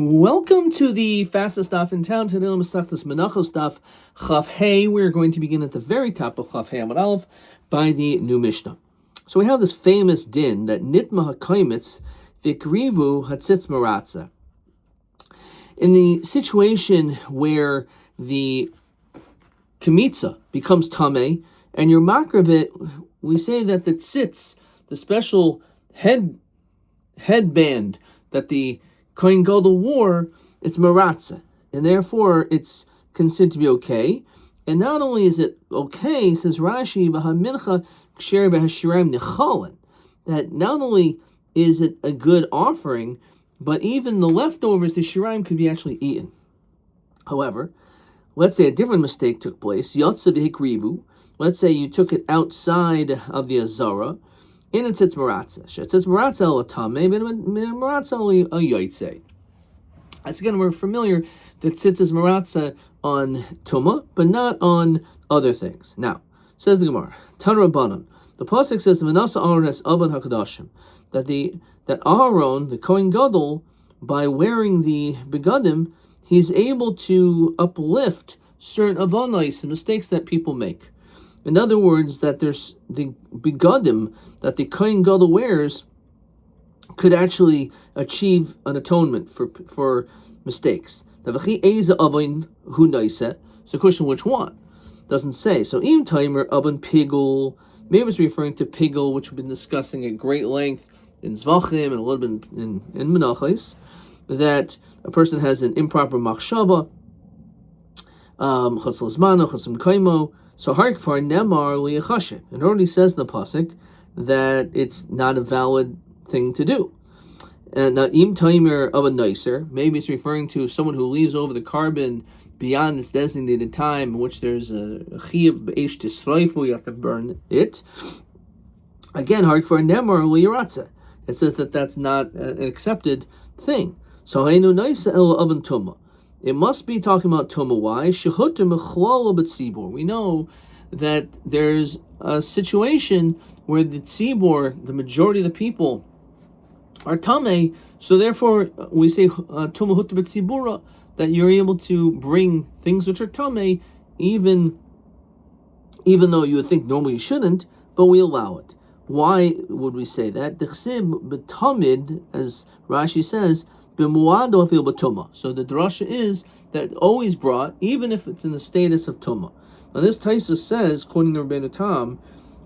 Welcome to the fastest stuff in town. Today, Masechtas Menachot stuff. Chaf Hey. We're going to begin at the very top of Chaf Hey Amud Aleph by the new Mishnah. So we have this famous din that Nitma HaKaimitz Vikrivu Hatzitz Maratza. In the situation where the Kemitza becomes Tameh and you're Makravit, we say that the tzitz, the special headband that the Kohen Gadol wore, it's maratza, and therefore it's considered to be okay. And not only is it okay, says Rashi, v'hamincha ksher v'hashiraim nechalin, that not only is it a good offering, but even the leftovers, the shiraim, could be actually eaten. However, let's say a different mistake took place. Yotza v'hikrivu. Let's say you took it outside of the azara, and it's maratza. It's maratza el atame, but maratza only a yotzei. As again, we're familiar that tzitz maratza on tuma, but not on other things. Now, says the Gemara, Tan Rabbanan, the pasuk says Menasa Aaron es Aban Hakadashim, that Aaron, the Kohen Gadol, by wearing the begadim, he's able to uplift certain avonais and mistakes that people make. In other words, that there's the begadim that the Kohen Gadol wears could actually achieve an atonement for mistakes. So question, which one? Doesn't say. So im timer avan pigul, maybe it's referring to pigul, which we've been discussing at great length in Zvachim and a little bit in Menachos, that a person has an improper machshava, chutz l'zmano, chutz l'mkaimo. So harkfar nemar liyachashe. It already says in the pasuk that it's not a valid thing to do. And im timer of a nicer, maybe it's referring to someone who leaves over the carbon beyond its designated time, in which there's a chiyuv b'eish tisraifu, you have to burn it. Again, harkfar nemar liyaratza. It says that that's not an accepted thing. So hainu nicer el oven tuma. It must be talking about Tuma. Why? We know that there's a situation where the tzibor, the majority of the people, are Tameh, so therefore we say Tuma Hutta B'tzibura, that you're able to bring things which are Tameh, even though you would think normally you shouldn't, but we allow it. Why would we say that? Dechsib b'tamid, as Rashi says, so the drasha is that always brought, even if it's in the status of tuma. Now this Taisa says, according to Rabbi Tam,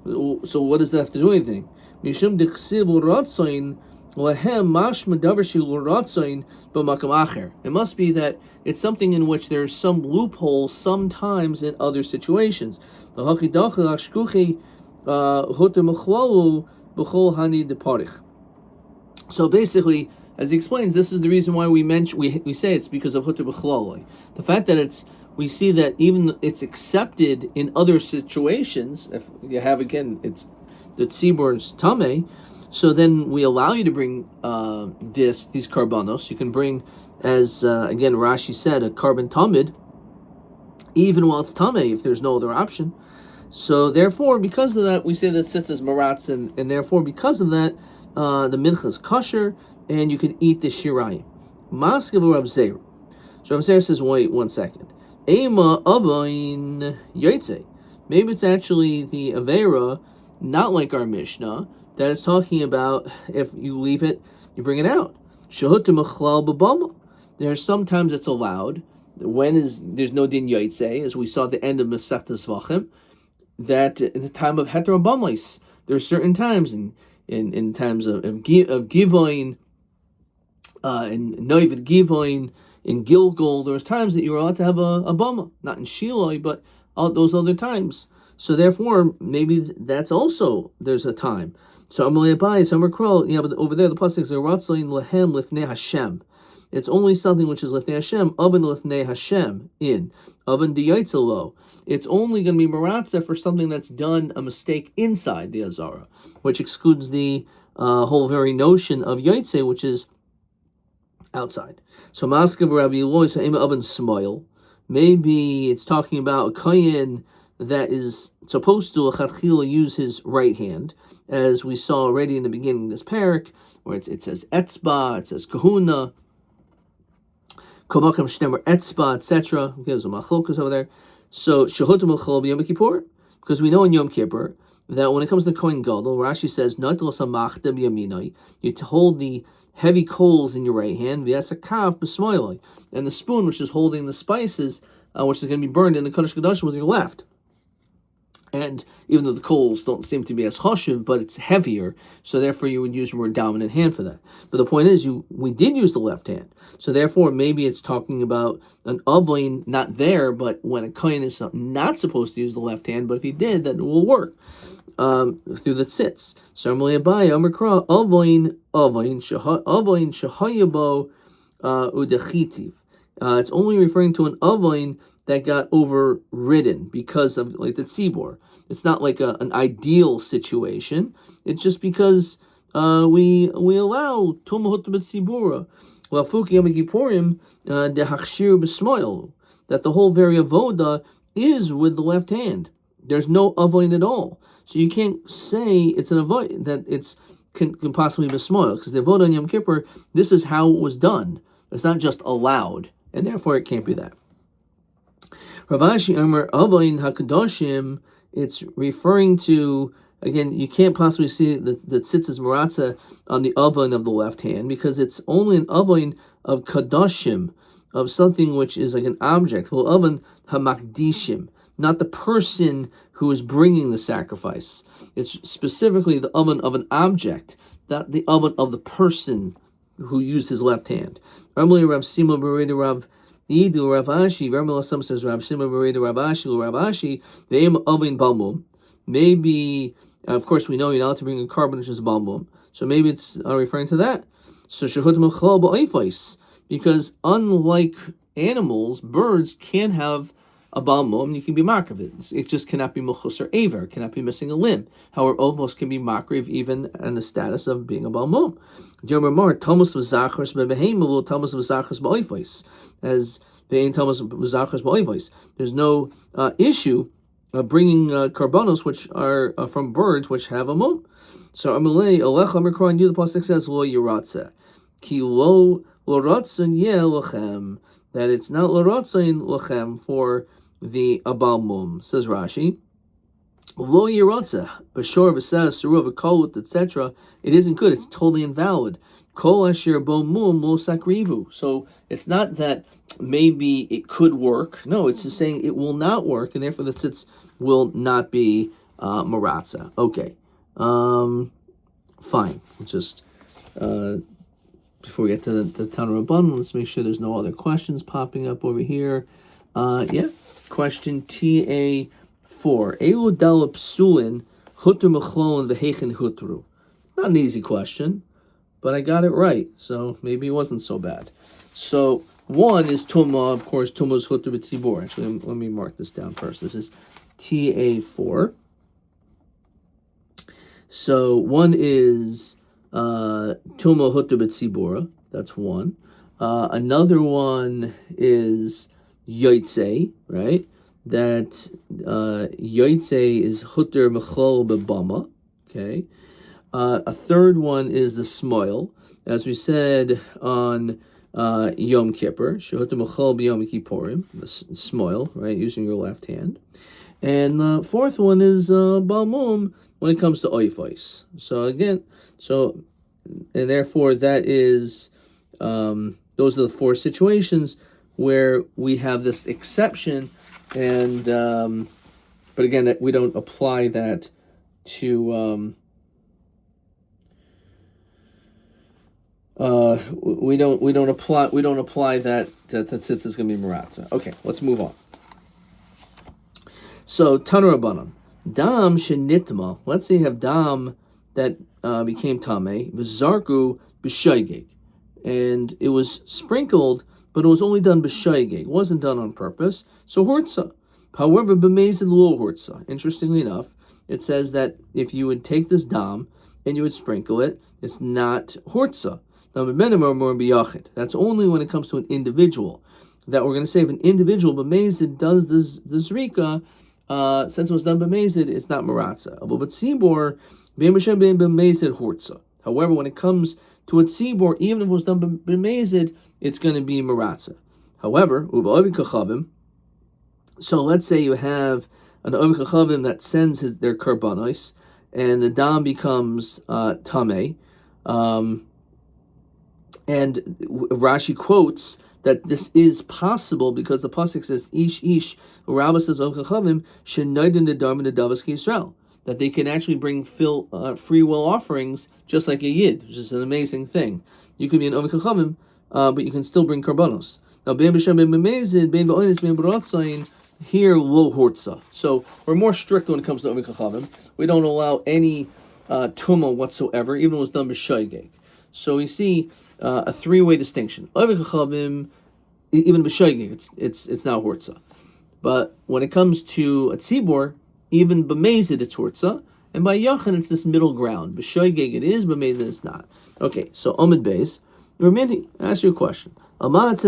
so what does that have to do with anything? It must be that it's something in which there's some loophole sometimes in other situations. So basically, as he explains, this is the reason why we say it's because of Hutter B'chlaloi. The fact that we see that even it's accepted in other situations. If you have, again, it's the Tzibor's Tameh, so then we allow you to bring these karbanos. You can bring, as again Rashi said, a carbon tamid, even while it's Tameh, if there's no other option. So therefore, because of that, we say that sits as maratz, and therefore, because of that, the mincha is kosher, and you can eat the shirayim. Maskavu Rav Zeir. So Rav Zeir says, wait 1 second. Ema avain yaitze. Maybe it's actually the avera, not like our Mishnah, that is talking about if you leave it, you bring it out. Shahut machlal b'bama. There's sometimes it's allowed. There's no din yaitze, as we saw at the end of Masechtas Zvachim, that in the time of heterobamlis, there are certain times in times of givoin, in Noivid Givoin, in Gilgal, there's times that you're allowed to have a bama, not in Shiloi, but all those other times. So therefore, maybe that's also, there's a time. So Amalei Abai, Summer Kroll, but over there the pasuk says Ratzon Lehem Lifnei Hashem. It's only something which is Lifnei Hashem, Oven Lifnei Hashem, in Oven Diyatzelo. It's only going to be maratza for something that's done a mistake inside the Azara, which excludes the whole very notion of Yaitse, which is outside. So Maskav Rabbi Eloy Ema Oven Smoil. Maybe it's talking about a Kayin that is supposed to use his right hand, as we saw already in the beginning of this parak, where it says etzba, it says kahuna, Komakam Shnemer Etzba, etc. There's a machlokas over there. So Shehutim L'chol B'Yom Kippur, because we know in Yom Kippur that when it comes to Kohen Gadol, Rashi says, you hold the heavy coals in your right hand, and the spoon, which is holding the spices, which is going to be burned in the Kodesh Kodashim, with your left. And even though the coals don't seem to be as choshev, but it's heavier, so therefore you would use your more dominant hand for that. But the point is, we did use the left hand, so therefore maybe it's talking about an avoin not there, but when a kohen is not supposed to use the left hand, but if he did, then it will work through the tzitz. So avoin shahayabo udechitiv. It's only referring to an avoin that got overridden because of like the tzibor. It's not like an ideal situation. It's just because we allow tumahut b'tzibura. Well, fuki yom kippurim dehachshir b'smoil, that the whole very avoda is with the left hand. There's no avoid at all. So you can't say it's an avoid, that it's can possibly be smoil, because the avoda on Yom Kippur, this is how it was done. It's not just allowed, and therefore it can't be that. Rav Ashi Amar Avain HaKadoshim, it's referring to, again, you can't possibly see the tzitzis maratza on the oven of the left hand, because it's only an oven of kadoshim, of something which is like an object. Well, oven hamakdishim, not the person who is bringing the sacrifice. It's specifically the oven of an object, not the oven of the person who used his left hand. Ramli Rav Sima Bereda Rav Yidu Rav Ashi, Ramla some says Rav Sima Bereda Rav Ashi, Ve'im oven balmum. Maybe, of course, we know you're not allowed to bring a carbon, which is balmum. So maybe it's referring to that. So shehut mechal ba'ifais, because unlike animals, birds can have a balmum, you can be makriv it. It just cannot be muchus or aver, cannot be missing a limb. However, ovos can be makriv even in the status of being a balmum. Thomas was zachars bebehema, Thomas was zachars ba'ifais, as being Thomas was zachars ba'ifais. There's no issue bringing karbanos which are from birds which have a mum. So Amalei Alecha Mikra, the pasuk says lo yiratze, ki lo ratzon yeh lachem, that it's not lo ratzon lachem for the abal mum. Says Rashi, lo yiratze b'shor v'sas seruv v'kolut, etc. It isn't good. It's totally invalid. Kol asher bo mum lo sakrivu. So it's not that maybe it could work. No, it's just saying it will not work, and therefore the tzitz will not be maratza. Okay, fine. Just before we get to the Tanur Rabban, let's make sure there's no other questions popping up over here. Question TA4. Elu dal psulin hutur mechlon v'hechen hutru. Not an easy question, but I got it right, so maybe it wasn't so bad. So one is Tumah, of course, Tumah's Hutter B'tzibor. Actually, let me mark this down first. This is TA4. So one is Tumah Hutter B'tzibora. That's one. Another one is Yoitze, right? That Yoitze is Hutter Mechol B'bama. Okay. A third one is the Smoil. As we said on Yom Kippur, Shehutim Mechol B'Yom Kippurim, the smoil, right, using your left hand. And the fourth one is Balmum when it comes to oifais. So again, and therefore that is, those are the four situations where we have this exception, and but again, that we don't apply that to. We don't apply that tzitz is going to be maratza. Okay, let's move on. So Tanur Rabbanan, dam shenitma. Let's say you have dam that became tameh v'zarku b'shaygeg, and it was sprinkled, but it was only done b'shaygeg. It wasn't done on purpose. So hortza. However, b'mezid lo hortza. Interestingly enough, it says that if you would take this dam and you would sprinkle it, it's not hortza. That's only when it comes to an individual. That we're going to say if an individual b'mezid does this zrika, since it was done b'mezid, it's not maratza. But tzibor b'mezid hortza. However, when it comes to a tzibor, even if it was done b'mezid, it's going to be maratza. However, so let's say you have an Ovi Chachavim that sends their karbanos, and the dam becomes tameh, and Rashi quotes that this is possible because the pasuk says ish Rabbi says Ovi Chachavim shenoidin the dam in the davos Yisrael, that they can actually bring free will offerings just like a yid, which is an amazing thing. You can be an Ovi Chachavim, but you can still bring karbanos. Now, ben b'shem ben b'mezid ben b'onis ben b'ratzayin. Here, lo hortza. So we're more strict when it comes to Ovi Chachavim. We don't allow any tumah whatsoever, even when it's done b'shoigeg. So we see a three-way distinction. Ovi Chachavim, even b'shoigeg, it's now hortza. But when it comes to a tzibor, even b'mezid it's hortza, and by yachin it's this middle ground. B'shoigeg it is, b'mezid it's not. Okay, so Omid Beis, Ramini, I ask you a question. What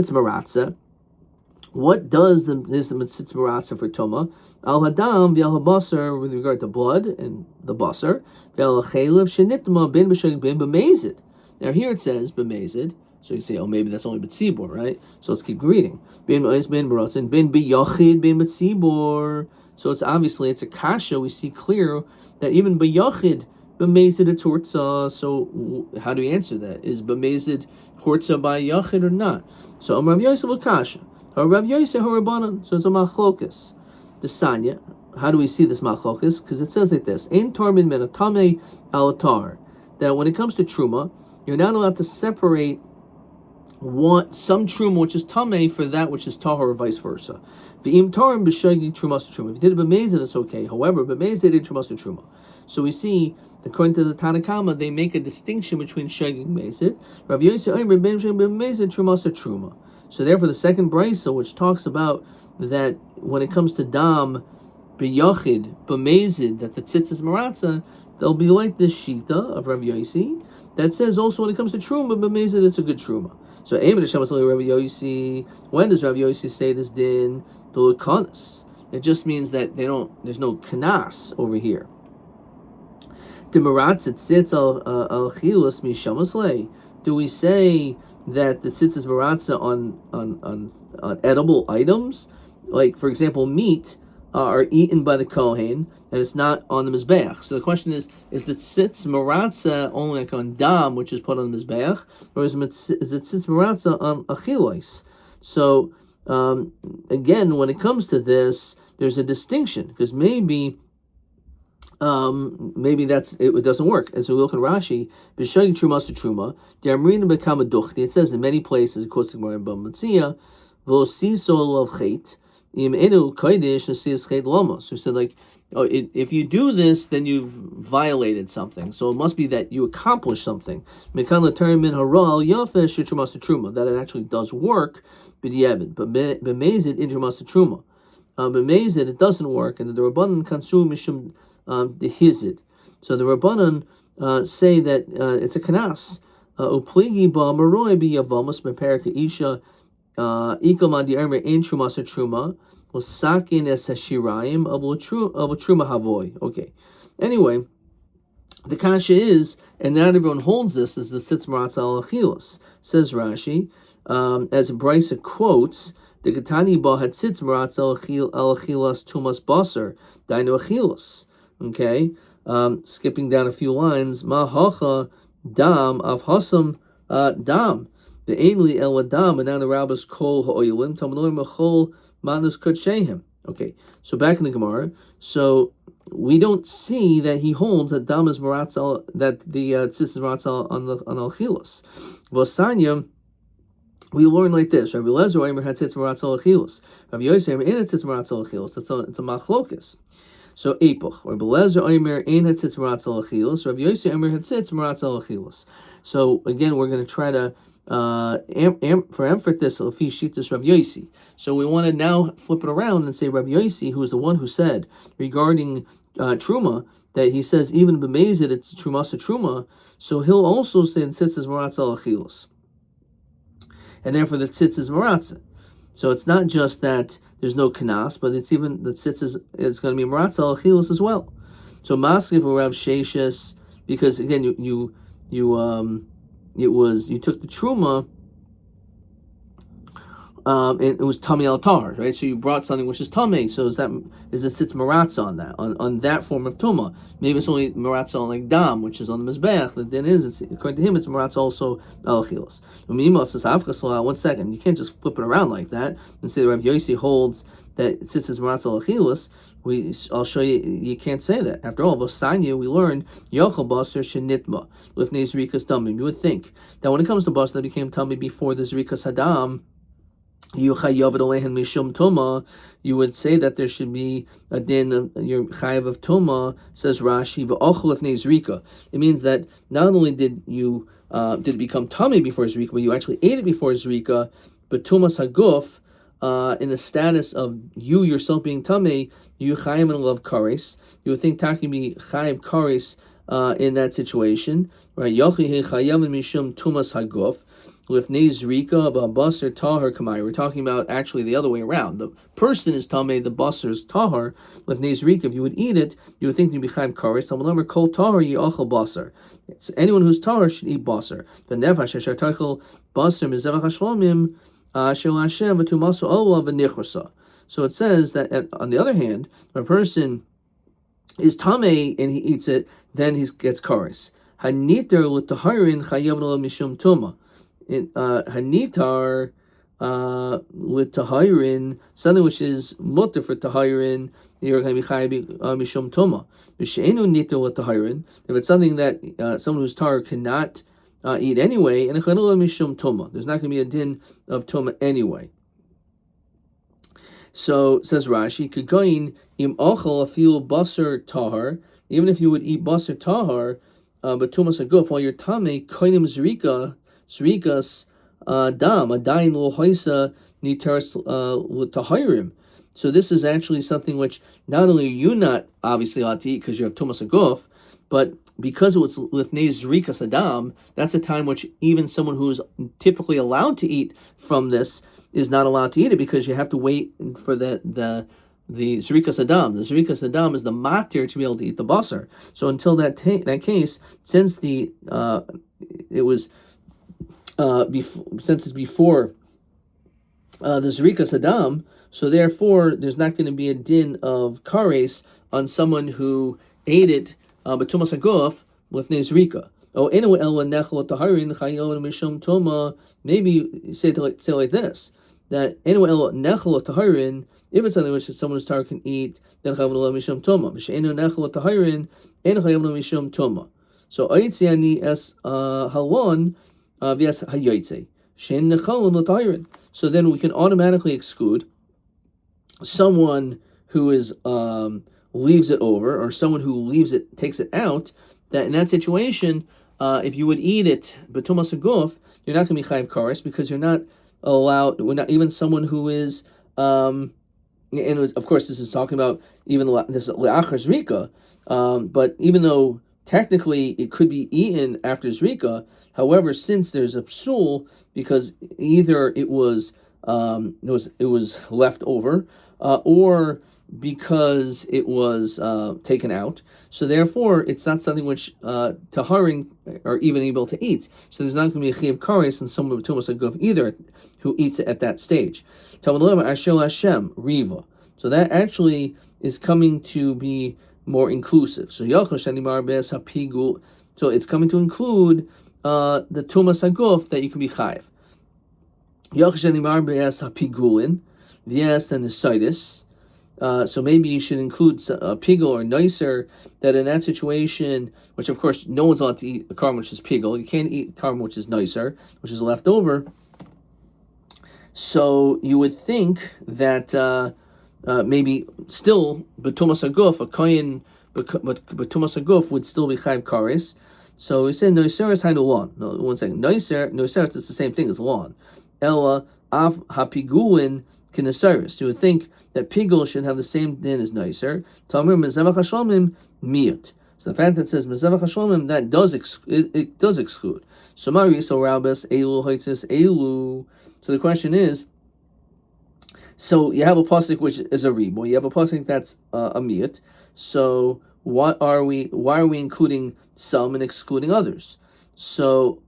does the mitzitz maratza for toma? Al hadam v'al habasar with regard to blood and the basar v'al chaylev shenitma ben b'shogeg ben b'mezid. Now here it says b'mezid, so you say, oh, maybe that's only b'tzibor, right? So let's keep reading. Ben ois ben baratzin ben b'yachid ben b'tzibor. So it's obviously it's a kasha. We see clear that even b'yachid b'mezid it's hortza. So how do we answer that? Is b'mezid hortza by yachid or not? So Rav Yosef l'kasha. Rav Yosef harabanan. So it's a machlokas. The Sanya. How do we see this machlokas? Because it says like this: Ein tarmin min atame al tar. That when it comes to truma, you're not allowed to separate some truma which is tameh for that which is tahor, or vice versa. V'im tarim b'shogeg trumas truma. If you did it b'mezid, it's okay. However, b'mezid is trumas truma. So we see, according to the Tanakama, they make a distinction between shogeg and mezid. Rav Yosef Omer ben b'mezid trumas truma. So therefore, the second brisa, which talks about that when it comes to dam b'yachid b'mezid, that the tzitzis maratza, they'll be like this shita of Rav Yosef that says also when it comes to truma b'mezid, it's a good truma. So when does Rav Yosef say this din? It just means that there's no kanas over here. Do we say that the tzitzis maratza on edible items, like for example meat, are eaten by the kohen and it's not on the mizbeach? So the question is the tzitz maratza only like on dam, which is put on the mizbeach, or is the tzitz maratza on achilos? So again, when it comes to this, there's a distinction, because maybe that's it doesn't work. As we look in Rashi, b'shogeg trumas to truma, the amrina bekama duchti. It says in many places, of course, the Gemara in Bamatzia, v'osiso of chet im enu kodesh nasias chet lama. So he said, like, if you do this, then you've violated something. So it must be that you accomplished something. Mekan l'termin haral yafesh trumas to truma, that it actually does work, b'diavad, but b'mezid in trumas to truma. B'mezid it doesn't work, and the Rabbanan kansu mishum the hizid. So the Rabbanan say that it's a kanas. Upligi ba maroi bi yavamas beperka isha ikom di ermer ein truma sa truma sakin es hashirayim of a truma havoy. Okay. Anyway, the kasha is, and not everyone holds this, is the tzitz maratza al achilos. Says Rashi, as Brisa quotes, the Gatani ba had tzitz maratza al achilos tumas basar dainu achilos. Okay, skipping down a few lines. Ma hacha dam av hasam dam. The ainli el dam, and now the rabbis kol ha'oilim tamanoim machol manus kodshehem. Okay, so back in the Gemara, so we don't see that he holds that dam is maratza, that the tzitz is maratza on al chilos. V'osanya, we learn like this: Rabbi Lezer Omer had tzitz maratza al chilos. Rabbi Yosef Omer in tzitz maratza al chilos. It's a machlokas. So epoch, or Belezer Omer ein hatzitz maratza al achilos, Rav Yosef Omer hatzitz maratza al achilos. So again, we're going to try to for emphasis lefi shitas Rav Yosef. So we want to now flip it around and say Rav Yosef, who is the one who said regarding truma that he says even b'mezid it's truma to truma. So he'll also say the tzitz is maratza al achilos, and therefore the tzitz is maratza. So it's not just that there's no kanas, but it's even the tzitz is going to be maratza al achilos as well. So maskiv or Rav Sheshes, because again you took the truma it was tummy al tahar, right? So you brought something which is tummy. So is it sits maratza on that on that form of tuma? Maybe it's only maratza on like dam, which is on the mizbeach. Then it's according to him, it's maratza also al chilos. One second, you can't just flip it around like that and say the Rabbi Yossi holds that it sits as maratza al chilos. I'll show you. You can't say that. After all, v'sanya we learned yochel baser shenitma lifnei zrikas damim. You would think that when it comes to baser that became tummy before the zrikas hadam, you would say that there should be a din of your chayav of tuma. Says Rashi, zrika. It means that not only did you did it become tummy before zrika, but you actually ate it before zrika. But tumas haguf, in the status of you yourself being tummy, you chayav and love kares. You would think talking be chayav kares in that situation, right? Yochi chayav mishum tumas haguf. We're talking about actually the other way around. The person is tamei, the basar is tahar. If you would eat it, you would think you'd be chayv kares. Kol tahar yi'achal basar. Anyone who's tahar should eat basar. The nefesh asher tachel basar mizevach hashlomim shel Hashem v'tumasu olva v'nichrasa. So it says that on the other hand, if a person is tamei and he eats it, then he gets kares. Haniter l'taharin chayav lo mishum tuma. Hanitar with tahirin, something which is mutter for tahirin, you're going to be chayav mishum tuma. Mishenu niter with tahirin. If it's something that someone who's tar cannot eat anyway, and mishum tuma, there's not going to be a din of tuma anyway. So says Rashi, Kagoin im ochel afil basar tahar. Even if you would eat basar tahar, but tumas aguf while you're tame koinim zrikas dam adayin lo hoisa niteres l'tahirim. So this is actually something which not only are you not obviously allowed to eat because you have tumas aguf, but because it was lifnei zrikas adam, that's a time which even someone who is typically allowed to eat from this is not allowed to eat it, because you have to wait for the zrikas adam. The zrikas adam is the matir to be able to eat the basar. So until that case, since it was since it's before the zrikas adam, so therefore there's not going to be a din of kares on someone who ate it b'tumas haguf with nezrika. Oh, anyway, maybe say like this, that anyway, if it's something which someone who's tar can eat, then chayav mishum toma. V'she'enu nechel tahirin, en chayav mishum toma. So ayitziani es halon v'es hayotze she'en nechel tahirin. So then we can automatically exclude someone who is leaves it over, or someone who takes it out. That in that situation, if you would eat it b'tumas haguf, you're not going to be chayav kares, because you're not allowed. We're not even someone who is. And of course, this is talking about even this le'achar zrika, but even though technically it could be eaten after zrika, however, since there's a psul, because either it was left over, or because it was taken out, so therefore it's not something which taharing are even able to eat. So there's not going to be a chiyav kares and someone with tumas haguf either who eats it at that stage. So that actually is coming to be more inclusive. So it's coming to include the tumas haguf that you can be chayiv. Yes, and the citus. So maybe you should include a pigul or nicer, that in that situation, which of course no one's allowed to eat a karm which is pigul. You can't eat karm which is nicer, which is left over. So you would think that maybe still b'tumas haguf, a kohen b'tumas haguf would still be chayav kares. So we say noiser is hainu lawn. No, 1 second. Noiser is the same thing as lawn. Ella av hapigulin kinesiris. You would think that pigul should have the same din as noiser. Tamir mezevach hashlomim miyut. So the fact that it says mezevach hashlomim, that does exclude. So Mari so rabas elu hoitzis elu. So the question is, so you have a pasuk which is a ribo, you have a pasuk that's a miyut. So why are we including some and excluding others? So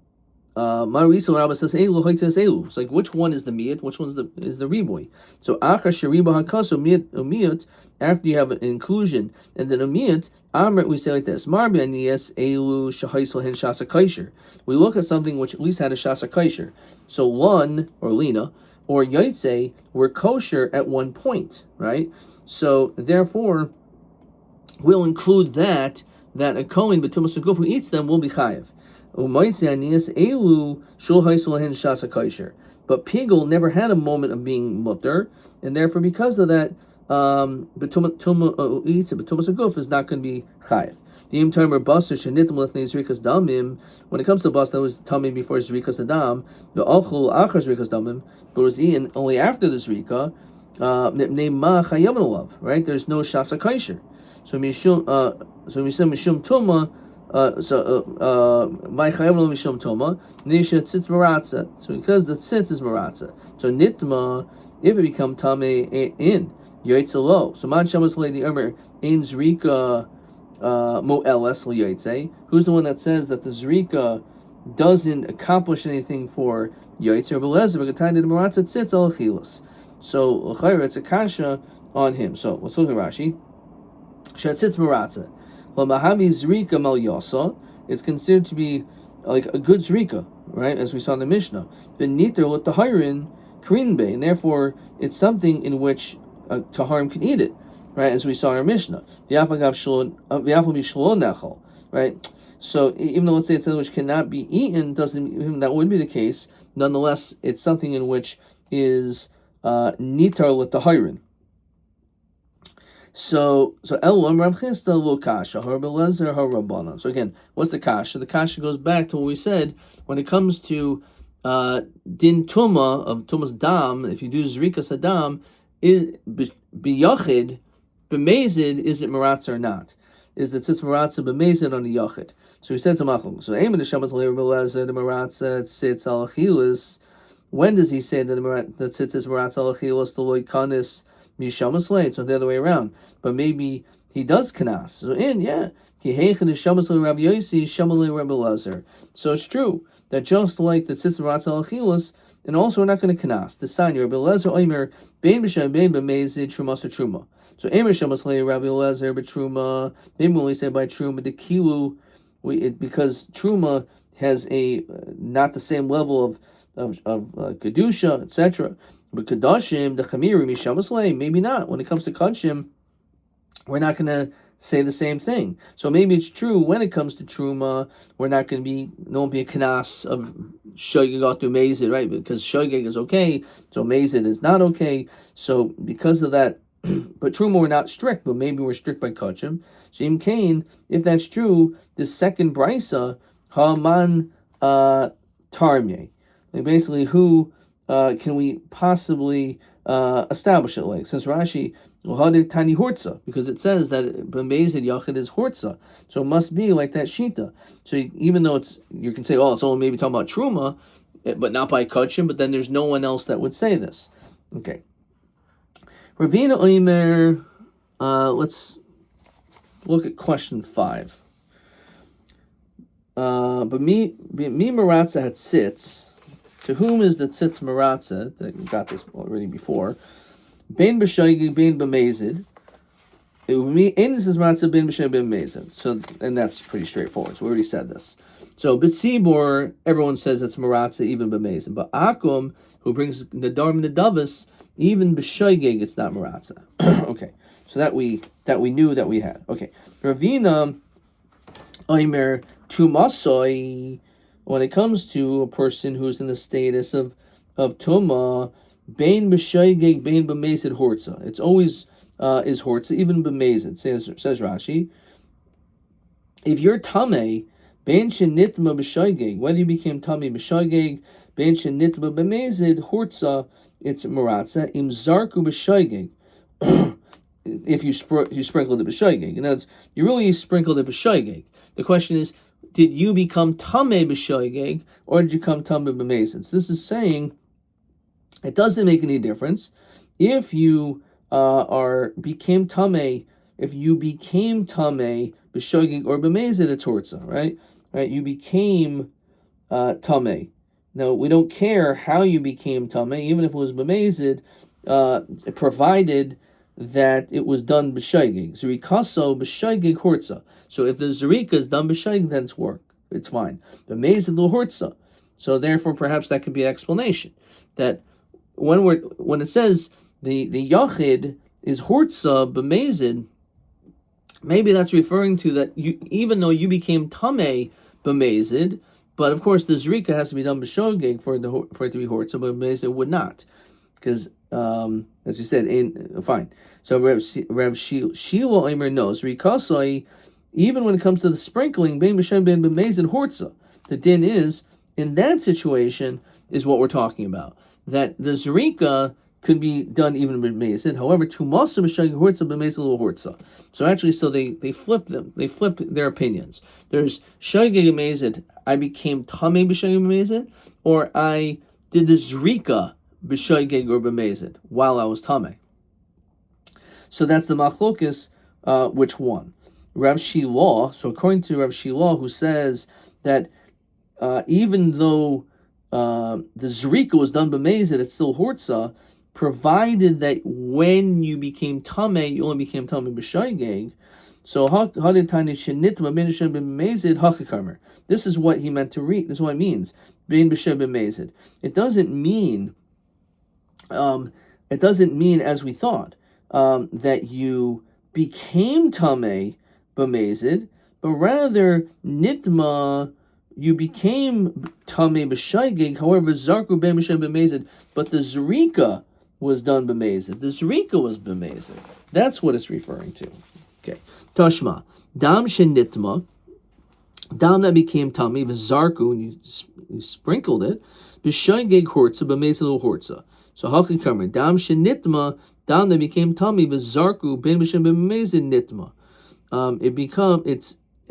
Marisa Rabba says Elu, Hoyt says Elu. It's like which one is the miyut, which one is the riboy. So Achar Shariba Hakaso miyut, after you have an inclusion and then a miyut, Amr we say like this: Marbi Anias Elu Shahaisel Hen Shasa Kaisher. We look at something which at least had a Shasa Kaisher. So Lun or Lina or Yaitse were kosher at one point, right? So therefore, we'll include that a Kohen B'tumas Guf who eats them will be chayiv. But Pigel never had a moment of being mutter, and therefore because of that, B'tumas Guf is not going to be chayiv. When it comes to bas that was tummy before zrikas adam, the ochul achar zrikas damim, but was eaten only after the zrika, right? There's no shasa kaisher. So mishum tuma. My chayavim mishum toma nisha tzitz maratza. So because the tzitz is maratza, so nitma if it become tame in yoitzelo. So man shamas lady Omer ein zrika mo'eles l'yoitze. Who's the one that says that the zrika doesn't accomplish anything for yoitzer belezer v'gatayid maratza tzitz al achilas. So l'chayra it's a kasha on him. So let's look at Rashi. Shatzitz maratza. It's considered to be like a good zrika, right? As we saw in the Mishnah. And therefore, it's something in which Taharim can eat it, right? As we saw in our Mishnah. Right? So even though let's say it's something which cannot be eaten, even that would be the case. Nonetheless, it's something in which is nitar l'tahirin. So Elam Rav Chisda lo kasha harbelezer harabanan. So again, what's the kasha? The kasha goes back to what we said when it comes to din tuma of tumas dam. If you do zrikas adam, biyachid b'mezid, is it maratza or not? Is the tzitz maratza b'mezid on the yachid? So he said to Machum. So Eiman Neshamas le'Rabelezer the maratza tzitz al achilas. When does he say that the tzitz is maratza al achilas the loy kanis? Mishamas late, so the other way around. But maybe he does kanas. So So it's true that just like the tzitz maratza al achilas, and also we're not going to kanas. The sign Rabbi Elazar Omer bein b'shem bein b'mezid trumas to truma. So Emer shamas lei Rabbi Elazar b'truma. Maybe when we say by truma the kilu, because truma has a not the same level of kedusha, etc. But Kadashim, the Chamiri, Mishamas Lei, maybe not. When it comes to Kadshim, we're not going to say the same thing. So maybe it's true when it comes to Truma, we're not going to be, no one be a Kanas of Shogeg to Mazid, right? Because Shogeg is okay, so Mazid is not okay. So because of that, but Truma we're not strict, but maybe we're strict by Kadshim. So Im Kain, if that's true, the second Brisa, Haman Tarmye. Like basically, who can we possibly establish it like? Says Rashi, Tani Hortza, because it says that B'mezid Yachid is Hortza, so it must be like that Shita. So even though you can say, oh, it's only maybe talking about Truma, but not by Kachim, but then there's no one else that would say this. Okay. Ravina Oimer, let's look at question 5. But me Maratza had sits. To whom is the tzitz maratza? We got this already before. Bein b'shayig, bein b'mezid. It would be ein tzitz maratza, bein b'shayig, bein b'mezid. So, and that's pretty straightforward. So we already said this. So b'tzibor, everyone says it's maratza, even b'mezid. But akum, who brings the darm the davis, even b'shayig, it's not maratza. Okay. So that we knew that we had. Okay. Ravina Oimer Tumasoi. When it comes to a person who's in the status of Tuma, Bain B'Shaygeg, Bain B'Mezid Hortza. It's always is Hortza, even B'Mezid, says Rashi. If you're Tameh, Bain Shenitma B'Shaygeg, whether you became Tameh B'Shaygeg, Bain Shenitma B'Mezid Hortza, it's Maratza, Im Zarku B'Shaygeg. If you sprinkled it B'Shaygeg. You know, you really sprinkled it B'Shaygeg. The question is, did you become Tameh B'Shaygeg, or did you become Tameh B'Mezid? So this is saying, it doesn't make any difference. If you became Tameh B'Shaygeg or B'Mezid, it's Hortza, right? Right? You became tameh. Now, we don't care how you became tameh, even if it was b'mezid, provided that it was done b'shaygig. Zerikaso b'shaygig hortza. So if the zerika is done b'shaygig, then it's fine. B'mezid lo hortza. So therefore, perhaps that could be an explanation that when it says the yachid is hortza b'mezid, maybe that's referring to that even though you became tameh b'mezid, but of course the zrika has to be done b'shogeg for it to be hortza, but b'mezid would not, because as you said, fine. So Rav Shilo Eimer knows zrikasai, even when it comes to the sprinkling, bein b'shem bein b'mezid hortza. The din is in that situation is what we're talking about, that the zrika could be done even with b'mezid. However, tumasa b'shagig hortza b'mezid lo hortza. So actually, they flipped them. They flipped their opinions. There's shagig b'mezid. I became tamei b'shagig b'mezid, or I did the zrika b'shagig or b'mezid while I was tamei. So that's the machlokes. Which one? Rav Shilo. So according to Rav Shilo, who says that even though the zrika was done b'mezid, it's still hortza, provided that when you became tameh, you only became tameh b'shaygeg. So this is what he meant to read. This is what it means. Bein b'shem b'mezid. It doesn't mean as we thought that you became tameh b'mezid, but rather nitma, you became tameh b'shaygeg. However, zarku ben b'shem b'mezid, but the zrika was done b'mezid. The zrika was b'mezid. That's what it's referring to. Okay. Tashma. Dam shenitma. Dam that became tameh v'zarku, and you sprinkled it. B'shaygeg hortza b'mezid lo hortza. So halchi kamer. Dam shenitma. Dam that became tameh v'zarku ben b'shem b'mezid nitma.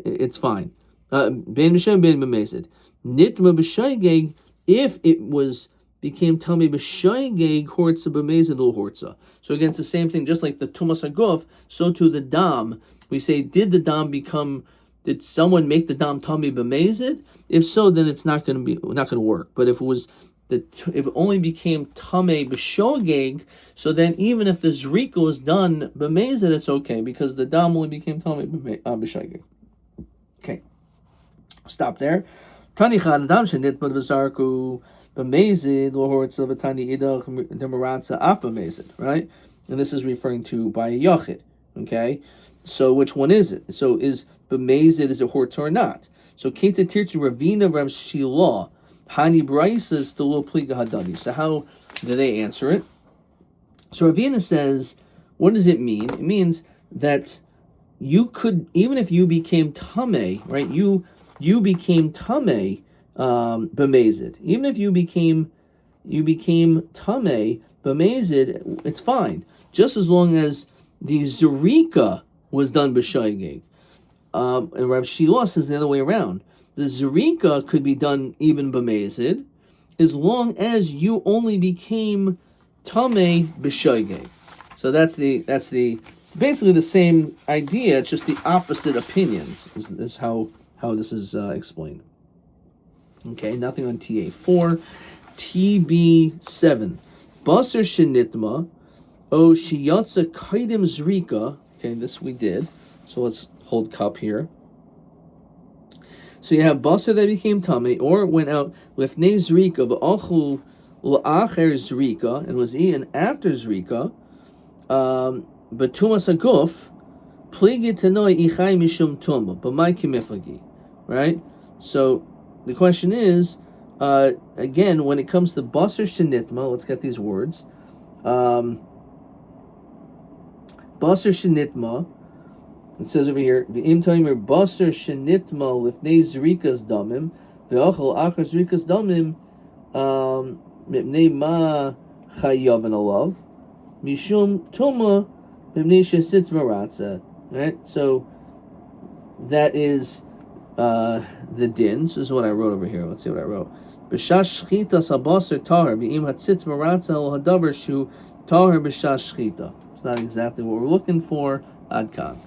It's fine. Ben b'shem ben b'mezid. Nitma b'shaygeg, if it became tameh b'shaygeg hortza b'mezid lo hortza. So again, it's the same thing, just like the tumas haguf, so too the dam. We say, did someone make the dam tameh b'mezid? If so, then it's not going to work. But if it only became tameh b'shogeg, so then even if the zrika was done b'mezid, it's okay, because the dam only became tameh b'shogeg. Okay, stop there. Tanichad dam shenit b'zarku b'mezid lo hortza v'tani idach demaratza af b'mezid, right? And this is referring to by a yachid. Okay, so which one is it? So is b'mezid, is it hortza or not? So Keta Tirtzu Ravina Rav Shilo Hani Braisa still pliga hadani. So how do they answer it? So Ravina says, what does it mean? It means that you could, even if you became tameh, right? You became tameh b'mezid. Even if you became tameh b'mezid, it's fine, just as long as the zerika was done b'shaygeg. And Rav Shilo says the other way around. The zerika could be done even b'mezid, as long as you only became tameh b'shaygeg. So that's basically the same idea. It's just the opposite opinions. Is how this is explained. Okay, nothing on TA4. TB7. Basar shenitma o shiyatza kaidim zrika. Okay, this we did. So let's hold cup here. So you have basar that became tummy, or it went out lifnei zrika v'achul l'acher zrika, and was eaten after zrika. But tumas haguf pligit tanoi ichai mishum tuma, but my kimifagi, right? So the question is, again, when it comes to basar shenitma, let's get these words. Basar shenitma. It says over here, v'im taimer basar shenitma lifnei zrikas damim v'achal achar zrikas damim mipnei ma chayav alav mishum tuma mipnei shesitz maratza. Right, so that is the din. So this is what I wrote over here. Let's see what I wrote. B'shash shchita sabasar tahar v'im hatzitz maratza al hadavar shu tahar b'shash shchita. It's not exactly what we're looking for. Ad kan.